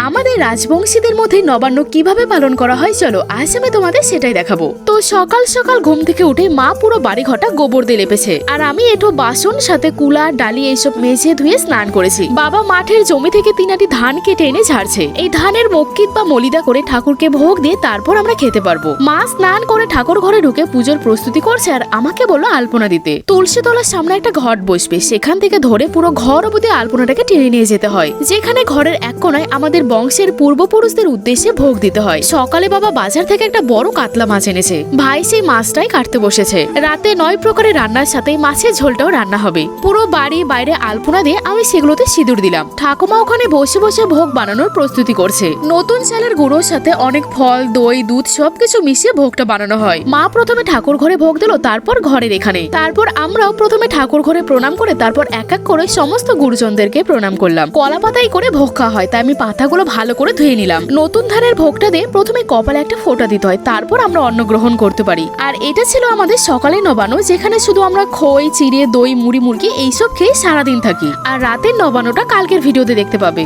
আমাদের রাজবংশীদের মধ্যে নবান্ন কিভাবে পালন করা হয় চলো আজ আমি তোমাদের সেটাই দেখাবো। তো সকাল সকাল ঘুম থেকে উঠে মা পুরো বাড়ি ঘরটা গোবর দিয়ে লেপেছে, আর আমি এঁটো বাসন সাথে কুলা ডালি এইসব মেজে ধুয়ে স্নান করেছি। বাবা মাঠের জমি থেকে 3 ধান কেটে এনে ঝাড়ছে। এই ধানের মক্কিত বা মলিদা করে ঠাকুরকে ভোগ দিয়ে তারপর আমরা খেতে পারবো। মা স্নান করে ঠাকুর ঘরে ঢুকে পুজোর প্রস্তুতি করছে, আর আমাকে বললো আলপনা দিতে। তুলসী তলার সামনে একটা ঘট বসবে, সেখান থেকে ধরে পুরো ঘর অবধি আলপনাটাকে টেনে নিয়ে যেতে হয়, যেখানে ঘরের এক কোনায় আমাদের বংশের পূর্বপুরুষদের উদ্দেশ্যে ভোগ দিতে হয়। সকালে বাবা বাজার থেকে একটা বড় কাতলা মাছ এনেছে, ভাই সেই মাছটাই কাটতে বসেছে। রাতে 9 প্রকারের রান্নার সাথে মাছের ঝোলটাও রান্না হবে। পুরো বাড়ি বাইরে আলপনা দিয়ে আমি সেগুলোতে সিঁদুর দিলাম। ঠাকুমা ওখানে বসে বসে ভোগ বানানোর প্রস্তুতি করছে। নতুন চালের গুঁড়োর সাথে অনেক ফল, দই, দুধ সবকিছু মিশিয়ে ভোগটা বানানো হয়। মা প্রথমে ঠাকুর ঘরে ভোগ দিল, তারপর ঘরের এখানে। তারপর আমরাও প্রথমে ঠাকুর ঘরে প্রণাম করে তারপর এক এক করে সমস্ত গুরুজনদেরকে প্রণাম করলাম। কলা পাতাই করে ভোগ খাওয়া হয়, তাই আমি পাতাগুলো ভালো করে ধুয়ে নিলাম। নতুন ধানের ভোগটা দিয়ে প্রথমে কপালে একটা ফোঁটা দিতে হয়, তারপর আমরা অন্ন গ্রহণ করতে পারি। আর এটা ছিল আমাদের সকালে নবান্ন, যেখানে শুধু আমরা খই, চিড়ে, দই, মুড়ি, মুরগি এইসব খেয়ে সারাদিন থাকি। আর রাতের নবান্নটা কালকের ভিডিওতে দেখতে পাবে।